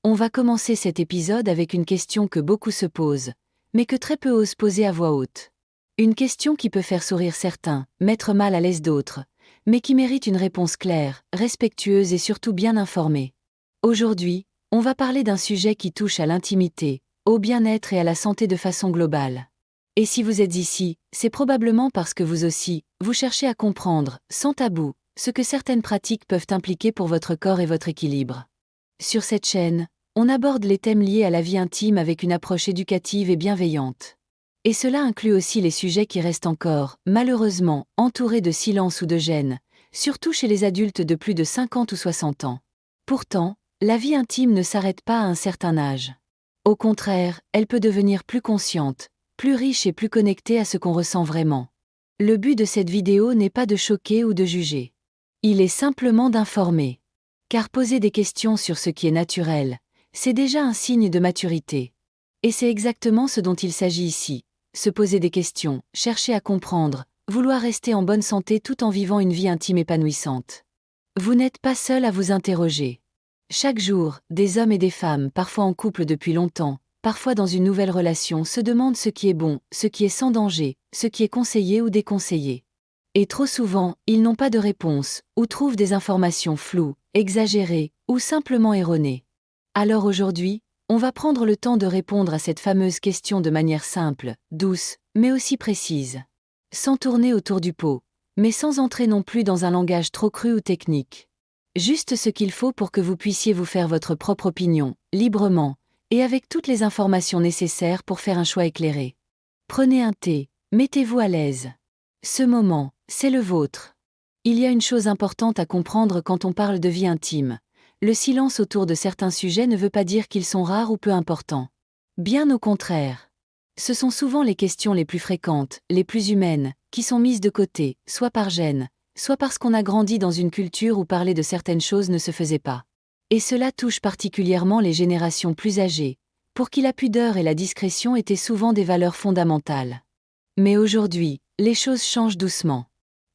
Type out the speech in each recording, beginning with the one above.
On va commencer cet épisode avec une question que beaucoup se posent, mais que très peu osent poser à voix haute. Une question qui peut faire sourire certains, mettre mal à l'aise d'autres, mais qui mérite une réponse claire, respectueuse et surtout bien informée. Aujourd'hui, on va parler d'un sujet qui touche à l'intimité, au bien-être et à la santé de façon globale. Et si vous êtes ici, c'est probablement parce que vous aussi, vous cherchez à comprendre, sans tabou, ce que certaines pratiques peuvent impliquer pour votre corps et votre équilibre. Sur cette chaîne, on aborde les thèmes liés à la vie intime avec une approche éducative et bienveillante. Et cela inclut aussi les sujets qui restent encore, malheureusement, entourés de silence ou de gêne, surtout chez les adultes de plus de 50 ou 60 ans. Pourtant, la vie intime ne s'arrête pas à un certain âge. Au contraire, elle peut devenir plus consciente, plus riche et plus connectée à ce qu'on ressent vraiment. Le but de cette vidéo n'est pas de choquer ou de juger. Il est simplement d'informer. Car poser des questions sur ce qui est naturel, c'est déjà un signe de maturité. Et c'est exactement ce dont il s'agit ici. Se poser des questions, chercher à comprendre, vouloir rester en bonne santé tout en vivant une vie intime épanouissante. Vous n'êtes pas seul à vous interroger. Chaque jour, des hommes et des femmes, parfois en couple depuis longtemps, parfois dans une nouvelle relation, se demandent ce qui est bon, ce qui est sans danger, ce qui est conseillé ou déconseillé. Et trop souvent, ils n'ont pas de réponse, ou trouvent des informations floues, exagérées, ou simplement erronées. Alors aujourd'hui, on va prendre le temps de répondre à cette fameuse question de manière simple, douce, mais aussi précise. Sans tourner autour du pot, mais sans entrer non plus dans un langage trop cru ou technique. Juste ce qu'il faut pour que vous puissiez vous faire votre propre opinion, librement, et avec toutes les informations nécessaires pour faire un choix éclairé. Prenez un thé, mettez-vous à l'aise. Ce moment, c'est le vôtre. Il y a une chose importante à comprendre quand on parle de vie intime. Le silence autour de certains sujets ne veut pas dire qu'ils sont rares ou peu importants. Bien au contraire. Ce sont souvent les questions les plus fréquentes, les plus humaines, qui sont mises de côté, soit par gêne, soit parce qu'on a grandi dans une culture où parler de certaines choses ne se faisait pas. Et cela touche particulièrement les générations plus âgées, pour qui la pudeur et la discrétion étaient souvent des valeurs fondamentales. Mais aujourd'hui, les choses changent doucement.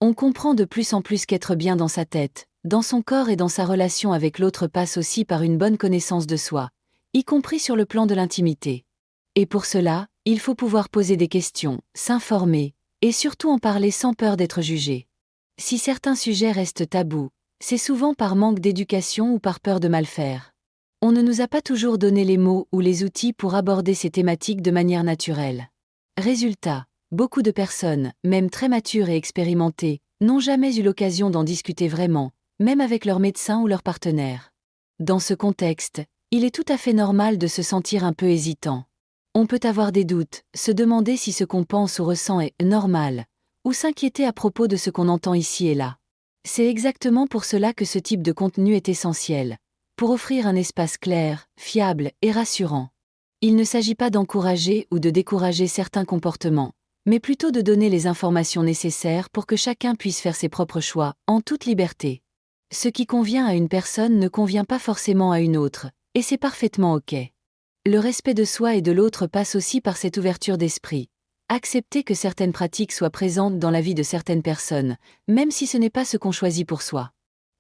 On comprend de plus en plus qu'être bien dans sa tête, dans son corps et dans sa relation avec l'autre passe aussi par une bonne connaissance de soi, y compris sur le plan de l'intimité. Et pour cela, il faut pouvoir poser des questions, s'informer, et surtout en parler sans peur d'être jugé. Si certains sujets restent tabous, c'est souvent par manque d'éducation ou par peur de mal faire. On ne nous a pas toujours donné les mots ou les outils pour aborder ces thématiques de manière naturelle. Résultat, beaucoup de personnes, même très matures et expérimentées, n'ont jamais eu l'occasion d'en discuter vraiment, même avec leur médecin ou leur partenaire. Dans ce contexte, il est tout à fait normal de se sentir un peu hésitant. On peut avoir des doutes, se demander si ce qu'on pense ou ressent est normal, ou s'inquiéter à propos de ce qu'on entend ici et là. C'est exactement pour cela que ce type de contenu est essentiel, pour offrir un espace clair, fiable et rassurant. Il ne s'agit pas d'encourager ou de décourager certains comportements, mais plutôt de donner les informations nécessaires pour que chacun puisse faire ses propres choix, en toute liberté. Ce qui convient à une personne ne convient pas forcément à une autre, et c'est parfaitement OK. Le respect de soi et de l'autre passe aussi par cette ouverture d'esprit. Accepter que certaines pratiques soient présentes dans la vie de certaines personnes, même si ce n'est pas ce qu'on choisit pour soi.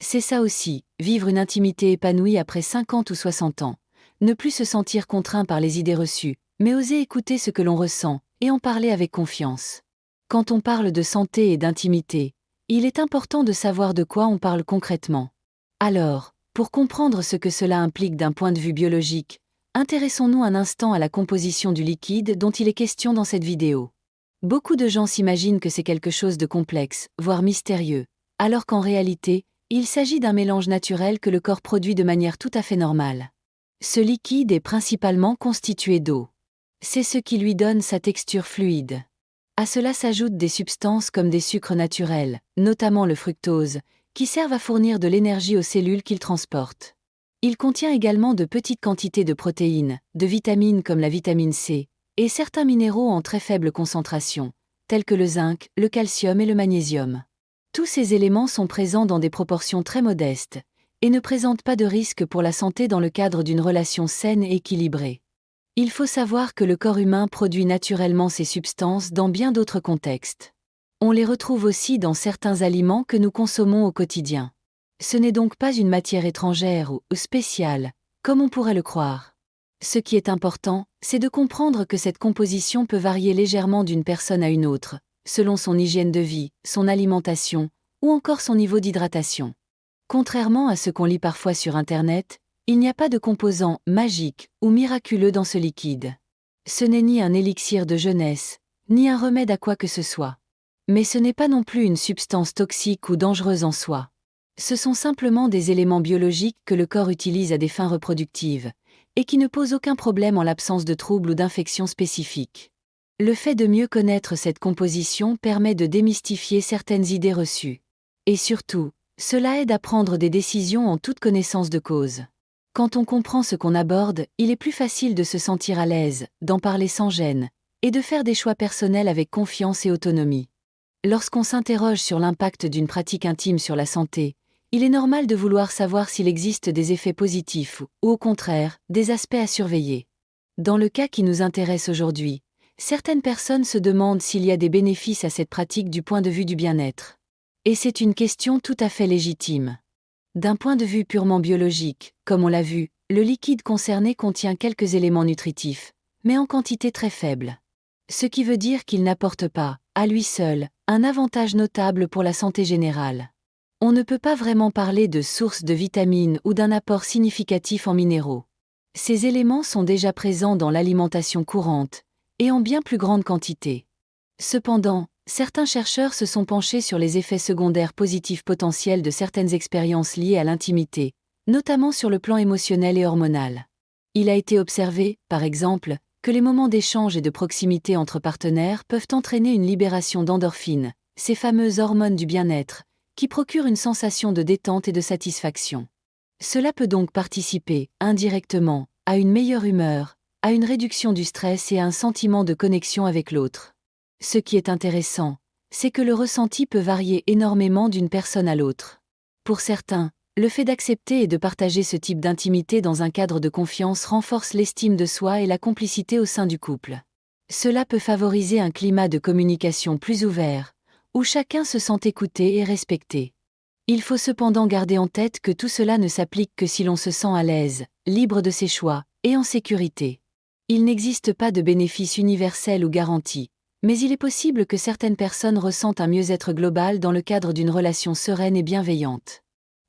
C'est ça aussi, vivre une intimité épanouie après 50 ou 60 ans. Ne plus se sentir contraint par les idées reçues, mais oser écouter ce que l'on ressent, et en parler avec confiance. Quand on parle de santé et d'intimité, il est important de savoir de quoi on parle concrètement. Alors, pour comprendre ce que cela implique d'un point de vue biologique, intéressons-nous un instant à la composition du liquide dont il est question dans cette vidéo. Beaucoup de gens s'imaginent que c'est quelque chose de complexe, voire mystérieux, alors qu'en réalité, il s'agit d'un mélange naturel que le corps produit de manière tout à fait normale. Ce liquide est principalement constitué d'eau. C'est ce qui lui donne sa texture fluide. À cela s'ajoutent des substances comme des sucres naturels, notamment le fructose, qui servent à fournir de l'énergie aux cellules qu'il transporte. Il contient également de petites quantités de protéines, de vitamines comme la vitamine C, et certains minéraux en très faible concentration, tels que le zinc, le calcium et le magnésium. Tous ces éléments sont présents dans des proportions très modestes, et ne présentent pas de risque pour la santé dans le cadre d'une relation saine et équilibrée. Il faut savoir que le corps humain produit naturellement ces substances dans bien d'autres contextes. On les retrouve aussi dans certains aliments que nous consommons au quotidien. Ce n'est donc pas une matière étrangère ou spéciale, comme on pourrait le croire. Ce qui est important, c'est de comprendre que cette composition peut varier légèrement d'une personne à une autre, selon son hygiène de vie, son alimentation, ou encore son niveau d'hydratation. Contrairement à ce qu'on lit parfois sur Internet, il n'y a pas de composant magique ou miraculeux dans ce liquide. Ce n'est ni un élixir de jeunesse, ni un remède à quoi que ce soit. Mais ce n'est pas non plus une substance toxique ou dangereuse en soi. Ce sont simplement des éléments biologiques que le corps utilise à des fins reproductives, et qui ne posent aucun problème en l'absence de troubles ou d'infections spécifiques. Le fait de mieux connaître cette composition permet de démystifier certaines idées reçues. Et surtout, cela aide à prendre des décisions en toute connaissance de cause. Quand on comprend ce qu'on aborde, il est plus facile de se sentir à l'aise, d'en parler sans gêne, et de faire des choix personnels avec confiance et autonomie. Lorsqu'on s'interroge sur l'impact d'une pratique intime sur la santé, il est normal de vouloir savoir s'il existe des effets positifs ou, au contraire, des aspects à surveiller. Dans le cas qui nous intéresse aujourd'hui, certaines personnes se demandent s'il y a des bénéfices à cette pratique du point de vue du bien-être. Et c'est une question tout à fait légitime. D'un point de vue purement biologique, comme on l'a vu, le liquide concerné contient quelques éléments nutritifs, mais en quantité très faible. Ce qui veut dire qu'il n'apporte pas, à lui seul, un avantage notable pour la santé générale. On ne peut pas vraiment parler de source de vitamines ou d'un apport significatif en minéraux. Ces éléments sont déjà présents dans l'alimentation courante, et en bien plus grande quantité. Cependant, certains chercheurs se sont penchés sur les effets secondaires positifs potentiels de certaines expériences liées à l'intimité, notamment sur le plan émotionnel et hormonal. Il a été observé, par exemple, que les moments d'échange et de proximité entre partenaires peuvent entraîner une libération d'endorphines, ces fameuses hormones du bien-être, qui procurent une sensation de détente et de satisfaction. Cela peut donc participer, indirectement, à une meilleure humeur, à une réduction du stress et à un sentiment de connexion avec l'autre. Ce qui est intéressant, c'est que le ressenti peut varier énormément d'une personne à l'autre. Pour certains, le fait d'accepter et de partager ce type d'intimité dans un cadre de confiance renforce l'estime de soi et la complicité au sein du couple. Cela peut favoriser un climat de communication plus ouvert, où chacun se sent écouté et respecté. Il faut cependant garder en tête que tout cela ne s'applique que si l'on se sent à l'aise, libre de ses choix, et en sécurité. Il n'existe pas de bénéfice universel ou garanti, mais il est possible que certaines personnes ressentent un mieux-être global dans le cadre d'une relation sereine et bienveillante.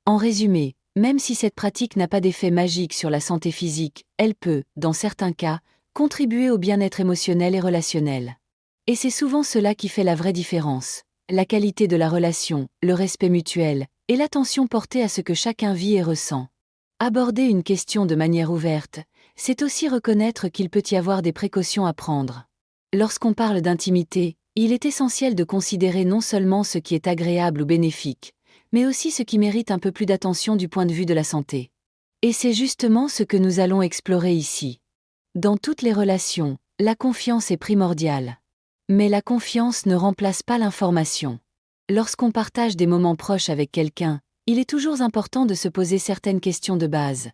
En résumé, même si cette pratique n'a pas d'effet magique sur la santé physique, elle peut, dans certains cas, contribuer au bien-être émotionnel et relationnel. Et c'est souvent cela qui fait la vraie différence. La qualité de la relation, le respect mutuel, et l'attention portée à ce que chacun vit et ressent. Aborder une question de manière ouverte, c'est aussi reconnaître qu'il peut y avoir des précautions à prendre. Lorsqu'on parle d'intimité, il est essentiel de considérer non seulement ce qui est agréable ou bénéfique, mais aussi ce qui mérite un peu plus d'attention du point de vue de la santé. Et c'est justement ce que nous allons explorer ici. Dans toutes les relations, la confiance est primordiale. Mais la confiance ne remplace pas l'information. Lorsqu'on partage des moments proches avec quelqu'un, il est toujours important de se poser certaines questions de base.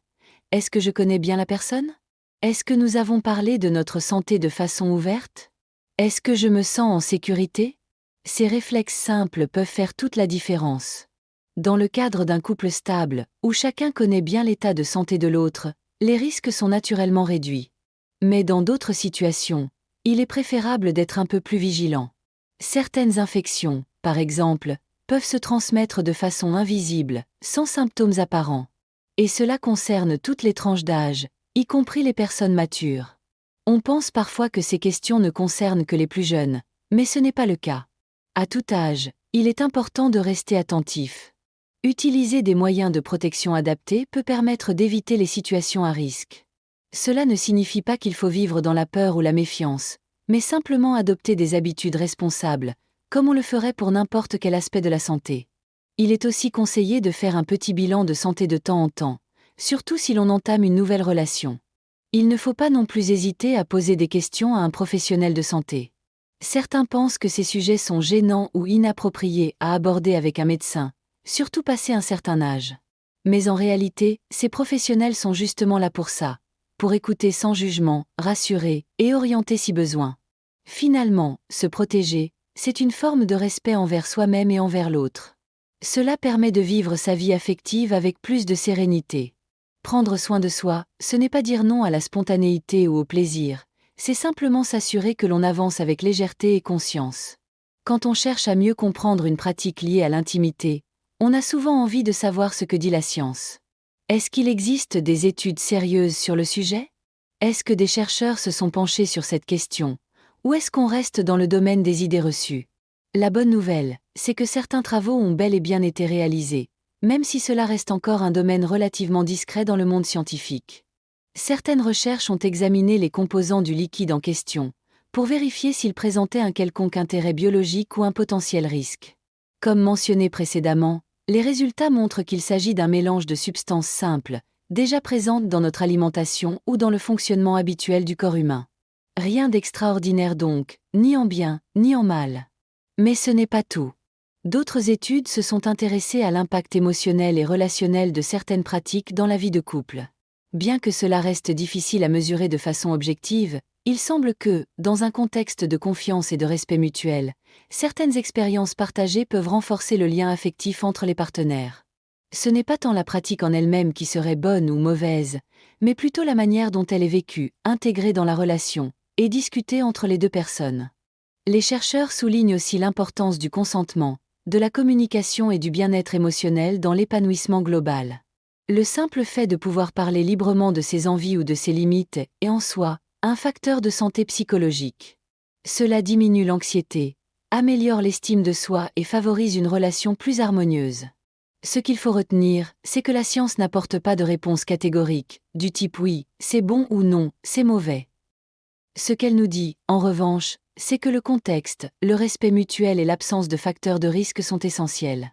Est-ce que je connais bien la personne ? Est-ce que nous avons parlé de notre santé de façon ouverte ? Est-ce que je me sens en sécurité ? Ces réflexes simples peuvent faire toute la différence. Dans le cadre d'un couple stable, où chacun connaît bien l'état de santé de l'autre, les risques sont naturellement réduits. Mais dans d'autres situations, il est préférable d'être un peu plus vigilant. Certaines infections, par exemple, peuvent se transmettre de façon invisible, sans symptômes apparents. Et cela concerne toutes les tranches d'âge, y compris les personnes matures. On pense parfois que ces questions ne concernent que les plus jeunes, mais ce n'est pas le cas. À tout âge, il est important de rester attentif. Utiliser des moyens de protection adaptés peut permettre d'éviter les situations à risque. Cela ne signifie pas qu'il faut vivre dans la peur ou la méfiance, mais simplement adopter des habitudes responsables, comme on le ferait pour n'importe quel aspect de la santé. Il est aussi conseillé de faire un petit bilan de santé de temps en temps, surtout si l'on entame une nouvelle relation. Il ne faut pas non plus hésiter à poser des questions à un professionnel de santé. Certains pensent que ces sujets sont gênants ou inappropriés à aborder avec un médecin, surtout passé un certain âge. Mais en réalité, ces professionnels sont justement là pour ça, pour écouter sans jugement, rassurer et orienter si besoin. Finalement, se protéger, c'est une forme de respect envers soi-même et envers l'autre. Cela permet de vivre sa vie affective avec plus de sérénité. Prendre soin de soi, ce n'est pas dire non à la spontanéité ou au plaisir, c'est simplement s'assurer que l'on avance avec légèreté et conscience. Quand on cherche à mieux comprendre une pratique liée à l'intimité, on a souvent envie de savoir ce que dit la science. Est-ce qu'il existe des études sérieuses sur le sujet? Est-ce que des chercheurs se sont penchés sur cette question? Ou est-ce qu'on reste dans le domaine des idées reçues? La bonne nouvelle, c'est que certains travaux ont bel et bien été réalisés, même si cela reste encore un domaine relativement discret dans le monde scientifique. Certaines recherches ont examiné les composants du liquide en question, pour vérifier s'il présentait un quelconque intérêt biologique ou un potentiel risque. Comme mentionné précédemment, les résultats montrent qu'il s'agit d'un mélange de substances simples, déjà présentes dans notre alimentation ou dans le fonctionnement habituel du corps humain. Rien d'extraordinaire donc, ni en bien, ni en mal. Mais ce n'est pas tout. D'autres études se sont intéressées à l'impact émotionnel et relationnel de certaines pratiques dans la vie de couple. Bien que cela reste difficile à mesurer de façon objective, il semble que, dans un contexte de confiance et de respect mutuel, certaines expériences partagées peuvent renforcer le lien affectif entre les partenaires. Ce n'est pas tant la pratique en elle-même qui serait bonne ou mauvaise, mais plutôt la manière dont elle est vécue, intégrée dans la relation, et discutée entre les deux personnes. Les chercheurs soulignent aussi l'importance du consentement, de la communication et du bien-être émotionnel dans l'épanouissement global. Le simple fait de pouvoir parler librement de ses envies ou de ses limites est en soi un facteur de santé psychologique. Cela diminue l'anxiété, améliore l'estime de soi et favorise une relation plus harmonieuse. Ce qu'il faut retenir, c'est que la science n'apporte pas de réponse catégorique, du type oui, c'est bon ou non, c'est mauvais. Ce qu'elle nous dit, en revanche, c'est que le contexte, le respect mutuel et l'absence de facteurs de risque sont essentiels.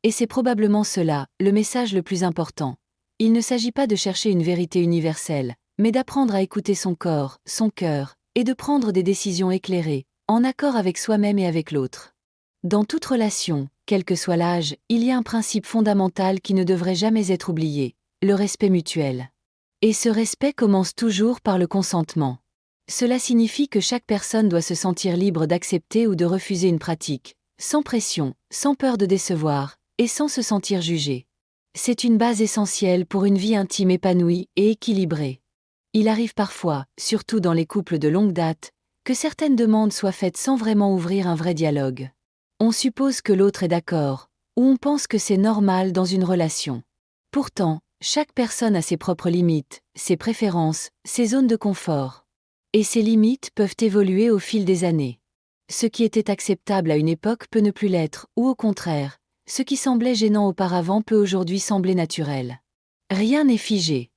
Et c'est probablement cela, le message le plus important. Il ne s'agit pas de chercher une vérité universelle, mais d'apprendre à écouter son corps, son cœur, et de prendre des décisions éclairées, en accord avec soi-même et avec l'autre. Dans toute relation, quel que soit l'âge, il y a un principe fondamental qui ne devrait jamais être oublié, le respect mutuel. Et ce respect commence toujours par le consentement. Cela signifie que chaque personne doit se sentir libre d'accepter ou de refuser une pratique, sans pression, sans peur de décevoir, et sans se sentir jugé. C'est une base essentielle pour une vie intime épanouie et équilibrée. Il arrive parfois, surtout dans les couples de longue date, que certaines demandes soient faites sans vraiment ouvrir un vrai dialogue. On suppose que l'autre est d'accord, ou on pense que c'est normal dans une relation. Pourtant, chaque personne a ses propres limites, ses préférences, ses zones de confort. Et ces limites peuvent évoluer au fil des années. Ce qui était acceptable à une époque peut ne plus l'être, ou au contraire, ce qui semblait gênant auparavant peut aujourd'hui sembler naturel. Rien n'est figé.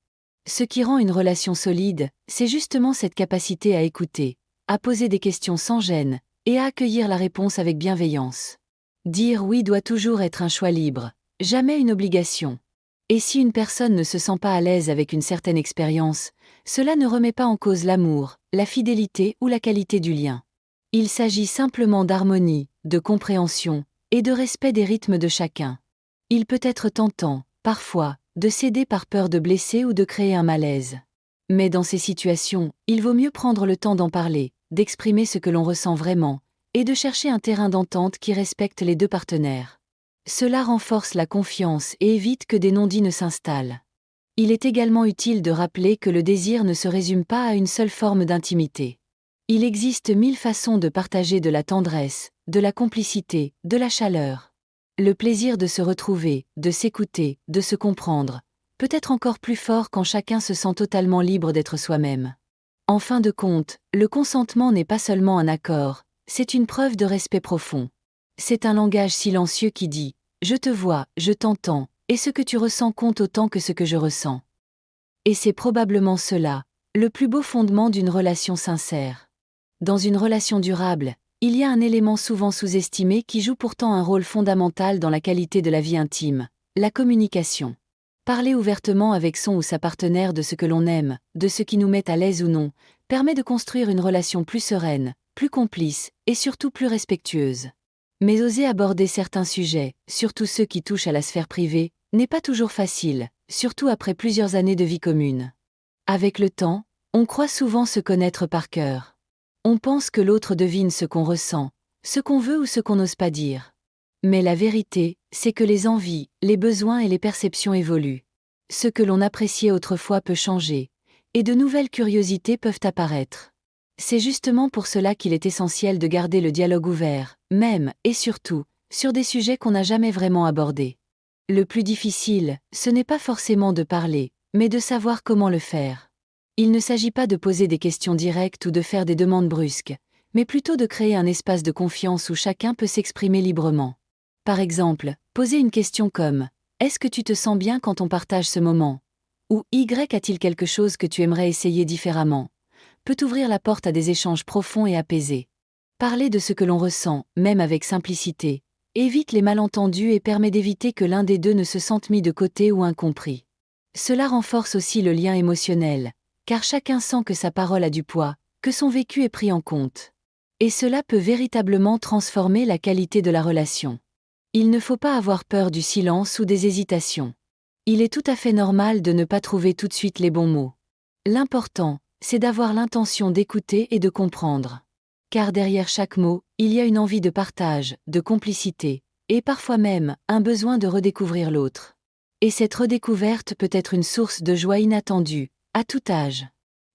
Ce qui rend une relation solide, c'est justement cette capacité à écouter, à poser des questions sans gêne, et à accueillir la réponse avec bienveillance. Dire oui doit toujours être un choix libre, jamais une obligation. Et si une personne ne se sent pas à l'aise avec une certaine expérience, cela ne remet pas en cause l'amour, la fidélité ou la qualité du lien. Il s'agit simplement d'harmonie, de compréhension, et de respect des rythmes de chacun. Il peut être tentant, parfois, de céder par peur de blesser ou de créer un malaise. Mais dans ces situations, il vaut mieux prendre le temps d'en parler, d'exprimer ce que l'on ressent vraiment, et de chercher un terrain d'entente qui respecte les deux partenaires. Cela renforce la confiance et évite que des non-dits ne s'installent. Il est également utile de rappeler que le désir ne se résume pas à une seule forme d'intimité. Il existe 1000 façons de partager de la tendresse, de la complicité, de la chaleur. Le plaisir de se retrouver, de s'écouter, de se comprendre, peut être encore plus fort quand chacun se sent totalement libre d'être soi-même. En fin de compte, le consentement n'est pas seulement un accord, c'est une preuve de respect profond. C'est un langage silencieux qui dit « Je te vois, je t'entends, et ce que tu ressens compte autant que ce que je ressens ». Et c'est probablement cela, le plus beau fondement d'une relation sincère. Dans une relation durable, il y a un élément souvent sous-estimé qui joue pourtant un rôle fondamental dans la qualité de la vie intime, la communication. Parler ouvertement avec son ou sa partenaire de ce que l'on aime, de ce qui nous met à l'aise ou non, permet de construire une relation plus sereine, plus complice, et surtout plus respectueuse. Mais oser aborder certains sujets, surtout ceux qui touchent à la sphère privée, n'est pas toujours facile, surtout après plusieurs années de vie commune. Avec le temps, on croit souvent se connaître par cœur. On pense que l'autre devine ce qu'on ressent, ce qu'on veut ou ce qu'on n'ose pas dire. Mais la vérité, c'est que les envies, les besoins et les perceptions évoluent. Ce que l'on appréciait autrefois peut changer, et de nouvelles curiosités peuvent apparaître. C'est justement pour cela qu'il est essentiel de garder le dialogue ouvert, même, et surtout, sur des sujets qu'on n'a jamais vraiment abordés. Le plus difficile, ce n'est pas forcément de parler, mais de savoir comment le faire. Il ne s'agit pas de poser des questions directes ou de faire des demandes brusques, mais plutôt de créer un espace de confiance où chacun peut s'exprimer librement. Par exemple, poser une question comme « Est-ce que tu te sens bien quand on partage ce moment ?» ou « Y a-t-il quelque chose que tu aimerais essayer différemment ?» peut ouvrir la porte à des échanges profonds et apaisés. Parler de ce que l'on ressent, même avec simplicité, évite les malentendus et permet d'éviter que l'un des deux ne se sente mis de côté ou incompris. Cela renforce aussi le lien émotionnel, car chacun sent que sa parole a du poids, que son vécu est pris en compte. Et cela peut véritablement transformer la qualité de la relation. Il ne faut pas avoir peur du silence ou des hésitations. Il est tout à fait normal de ne pas trouver tout de suite les bons mots. L'important, c'est d'avoir l'intention d'écouter et de comprendre. Car derrière chaque mot, il y a une envie de partage, de complicité, et parfois même, un besoin de redécouvrir l'autre. Et cette redécouverte peut être une source de joie inattendue, à tout âge.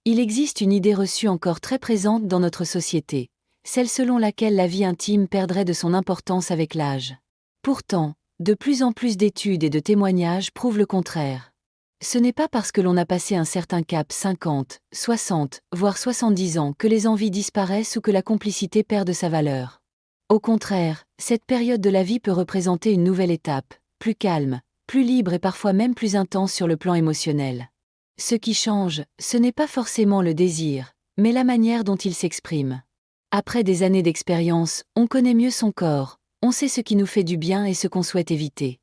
Il existe une idée reçue encore très présente dans notre société, celle selon laquelle la vie intime perdrait de son importance avec l'âge. Pourtant, de plus en plus d'études et de témoignages prouvent le contraire. Ce n'est pas parce que l'on a passé un certain cap 50, 60, voire 70 ans que les envies disparaissent ou que la complicité perd de sa valeur. Au contraire, cette période de la vie peut représenter une nouvelle étape, plus calme, plus libre et parfois même plus intense sur le plan émotionnel. Ce qui change, ce n'est pas forcément le désir, mais la manière dont il s'exprime. Après des années d'expérience, on connaît mieux son corps, on sait ce qui nous fait du bien et ce qu'on souhaite éviter.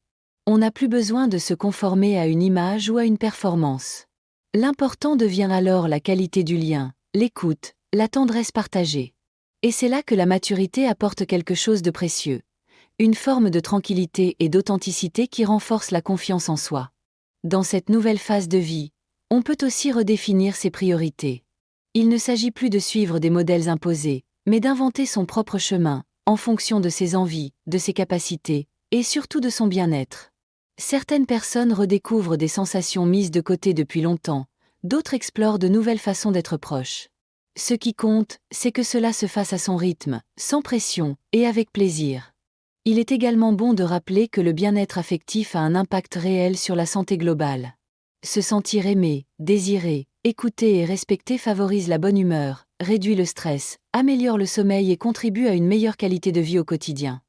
On n'a plus besoin de se conformer à une image ou à une performance. L'important devient alors la qualité du lien, l'écoute, la tendresse partagée. Et c'est là que la maturité apporte quelque chose de précieux. Une forme de tranquillité et d'authenticité qui renforce la confiance en soi. Dans cette nouvelle phase de vie, on peut aussi redéfinir ses priorités. Il ne s'agit plus de suivre des modèles imposés, mais d'inventer son propre chemin, en fonction de ses envies, de ses capacités, et surtout de son bien-être. Certaines personnes redécouvrent des sensations mises de côté depuis longtemps, d'autres explorent de nouvelles façons d'être proches. Ce qui compte, c'est que cela se fasse à son rythme, sans pression, et avec plaisir. Il est également bon de rappeler que le bien-être affectif a un impact réel sur la santé globale. Se sentir aimé, désiré, écouté et respecté favorise la bonne humeur, réduit le stress, améliore le sommeil et contribue à une meilleure qualité de vie au quotidien.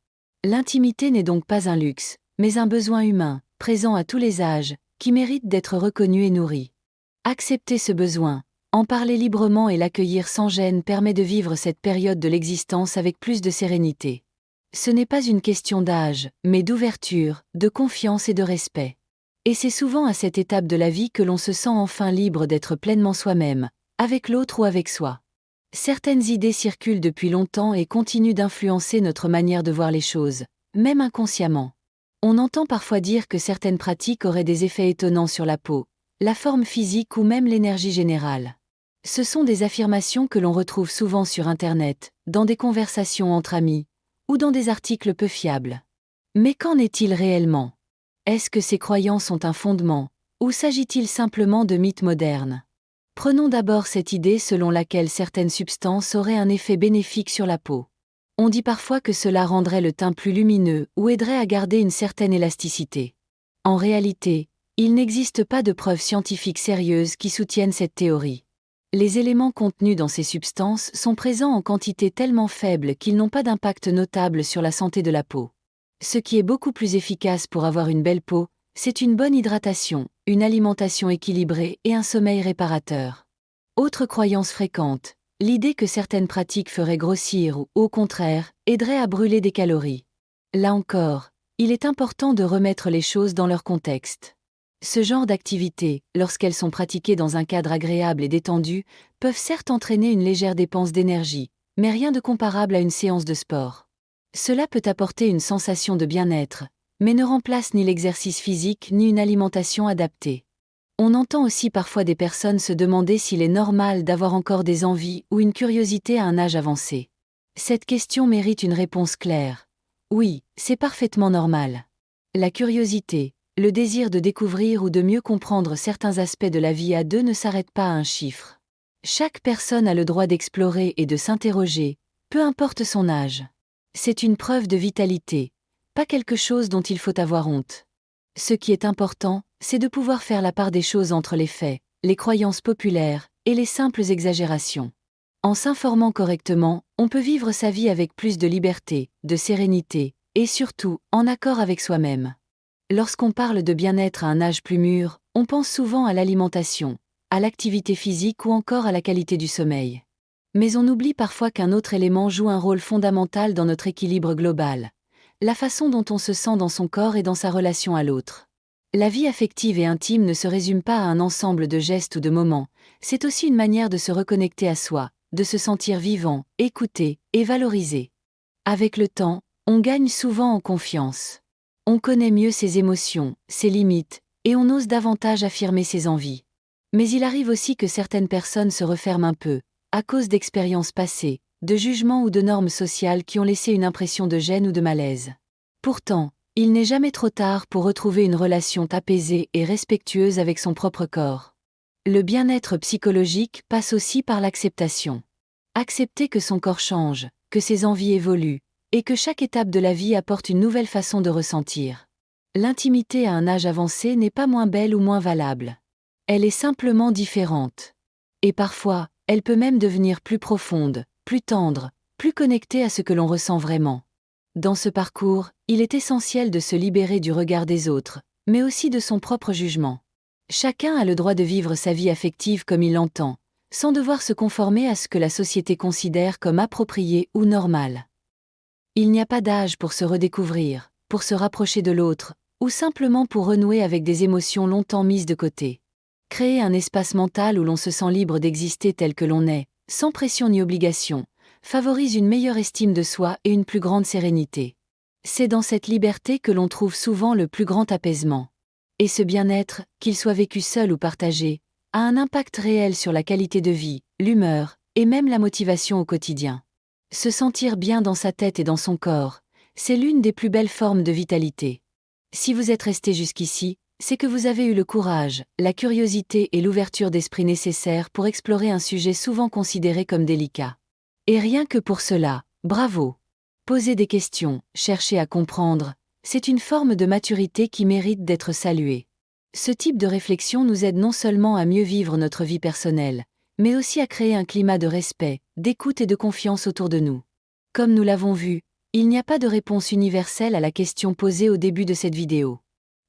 L'intimité n'est donc pas un luxe, mais un besoin humain, présent à tous les âges, qui mérite d'être reconnu et nourri. Accepter ce besoin, en parler librement et l'accueillir sans gêne permet de vivre cette période de l'existence avec plus de sérénité. Ce n'est pas une question d'âge, mais d'ouverture, de confiance et de respect. Et c'est souvent à cette étape de la vie que l'on se sent enfin libre d'être pleinement soi-même, avec l'autre ou avec soi. Certaines idées circulent depuis longtemps et continuent d'influencer notre manière de voir les choses, même inconsciemment. On entend parfois dire que certaines pratiques auraient des effets étonnants sur la peau, la forme physique ou même l'énergie générale. Ce sont des affirmations que l'on retrouve souvent sur Internet, dans des conversations entre amis, ou dans des articles peu fiables. Mais qu'en est-il réellement ? Est-ce que ces croyances ont un fondement, ou s'agit-il simplement de mythes modernes ? Prenons d'abord cette idée selon laquelle certaines substances auraient un effet bénéfique sur la peau. On dit parfois que cela rendrait le teint plus lumineux ou aiderait à garder une certaine élasticité. En réalité, il n'existe pas de preuves scientifiques sérieuses qui soutiennent cette théorie. Les éléments contenus dans ces substances sont présents en quantité tellement faible qu'ils n'ont pas d'impact notable sur la santé de la peau. Ce qui est beaucoup plus efficace pour avoir une belle peau, c'est une bonne hydratation, une alimentation équilibrée et un sommeil réparateur. Autre croyance fréquente, l'idée que certaines pratiques feraient grossir ou, au contraire, aideraient à brûler des calories. Là encore, il est important de remettre les choses dans leur contexte. Ce genre d'activités, lorsqu'elles sont pratiquées dans un cadre agréable et détendu, peuvent certes entraîner une légère dépense d'énergie, mais rien de comparable à une séance de sport. Cela peut apporter une sensation de bien-être, mais ne remplace ni l'exercice physique ni une alimentation adaptée. On entend aussi parfois des personnes se demander s'il est normal d'avoir encore des envies ou une curiosité à un âge avancé. Cette question mérite une réponse claire. Oui, c'est parfaitement normal. La curiosité, Le désir de découvrir ou de mieux comprendre certains aspects de la vie à deux ne s'arrête pas à un chiffre. Chaque personne a le droit d'explorer et de s'interroger, peu importe son âge. C'est une preuve de vitalité, pas quelque chose dont il faut avoir honte. Ce qui est important, c'est de pouvoir faire la part des choses entre les faits, les croyances populaires et les simples exagérations. En s'informant correctement, on peut vivre sa vie avec plus de liberté, de sérénité, et surtout, en accord avec soi-même. Lorsqu'on parle de bien-être à un âge plus mûr, on pense souvent à l'alimentation, à l'activité physique ou encore à la qualité du sommeil. Mais on oublie parfois qu'un autre élément joue un rôle fondamental dans notre équilibre global: la façon dont on se sent dans son corps et dans sa relation à l'autre. La vie affective et intime ne se résume pas à un ensemble de gestes ou de moments, c'est aussi une manière de se reconnecter à soi, de se sentir vivant, écouté et valorisé. Avec le temps, on gagne souvent en confiance. On connaît mieux ses émotions, ses limites, et on ose davantage affirmer ses envies. Mais il arrive aussi que certaines personnes se referment un peu, à cause d'expériences passées, de jugements ou de normes sociales qui ont laissé une impression de gêne ou de malaise. Pourtant, il n'est jamais trop tard pour retrouver une relation apaisée et respectueuse avec son propre corps. Le bien-être psychologique passe aussi par l'acceptation. Accepter que son corps change, que ses envies évoluent, et que chaque étape de la vie apporte une nouvelle façon de ressentir. L'intimité à un âge avancé n'est pas moins belle ou moins valable. Elle est simplement différente. Et parfois, elle peut même devenir plus profonde, plus tendre, plus connectée à ce que l'on ressent vraiment. Dans ce parcours, il est essentiel de se libérer du regard des autres, mais aussi de son propre jugement. Chacun a le droit de vivre sa vie affective comme il l'entend, sans devoir se conformer à ce que la société considère comme approprié ou normal. Il n'y a pas d'âge pour se redécouvrir, pour se rapprocher de l'autre, ou simplement pour renouer avec des émotions longtemps mises de côté. Créer un espace mental où l'on se sent libre d'exister tel que l'on est, sans pression ni obligation, favorise une meilleure estime de soi et une plus grande sérénité. C'est dans cette liberté que l'on trouve souvent le plus grand apaisement. Et ce bien-être, qu'il soit vécu seul ou partagé, a un impact réel sur la qualité de vie, l'humeur, et même la motivation au quotidien. Se sentir bien dans sa tête et dans son corps, c'est l'une des plus belles formes de vitalité. Si vous êtes resté jusqu'ici, c'est que vous avez eu le courage, la curiosité et l'ouverture d'esprit nécessaires pour explorer un sujet souvent considéré comme délicat. Et rien que pour cela, bravo! Poser des questions, chercher à comprendre, c'est une forme de maturité qui mérite d'être saluée. Ce type de réflexion nous aide non seulement à mieux vivre notre vie personnelle, mais aussi à créer un climat de respect, d'écoute et de confiance autour de nous. Comme nous l'avons vu, il n'y a pas de réponse universelle à la question posée au début de cette vidéo.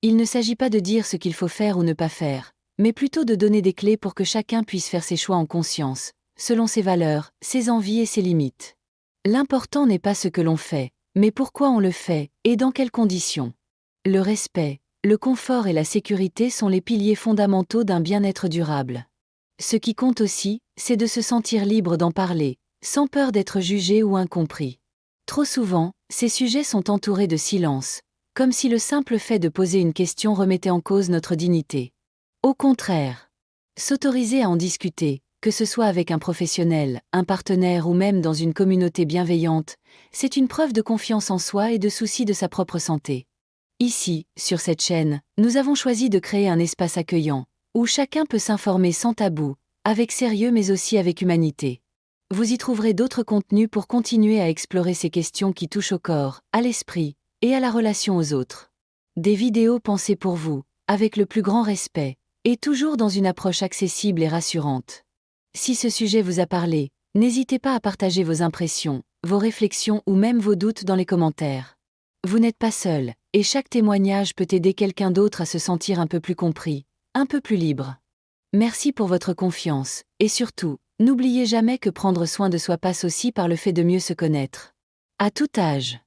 Il ne s'agit pas de dire ce qu'il faut faire ou ne pas faire, mais plutôt de donner des clés pour que chacun puisse faire ses choix en conscience, selon ses valeurs, ses envies et ses limites. L'important n'est pas ce que l'on fait, mais pourquoi on le fait, et dans quelles conditions. Le respect, le confort et la sécurité sont les piliers fondamentaux d'un bien-être durable. Ce qui compte aussi, c'est de se sentir libre d'en parler, sans peur d'être jugé ou incompris. Trop souvent, ces sujets sont entourés de silence, comme si le simple fait de poser une question remettait en cause notre dignité. Au contraire, s'autoriser à en discuter, que ce soit avec un professionnel, un partenaire ou même dans une communauté bienveillante, c'est une preuve de confiance en soi et de souci de sa propre santé. Ici, sur cette chaîne, nous avons choisi de créer un espace accueillant, où chacun peut s'informer sans tabou, avec sérieux mais aussi avec humanité. Vous y trouverez d'autres contenus pour continuer à explorer ces questions qui touchent au corps, à l'esprit, et à la relation aux autres. Des vidéos pensées pour vous, avec le plus grand respect, et toujours dans une approche accessible et rassurante. Si ce sujet vous a parlé, n'hésitez pas à partager vos impressions, vos réflexions ou même vos doutes dans les commentaires. Vous n'êtes pas seul, et chaque témoignage peut aider quelqu'un d'autre à se sentir un peu plus compris, un peu plus libre. Merci pour votre confiance, et surtout, n'oubliez jamais que prendre soin de soi passe aussi par le fait de mieux se connaître. À tout âge.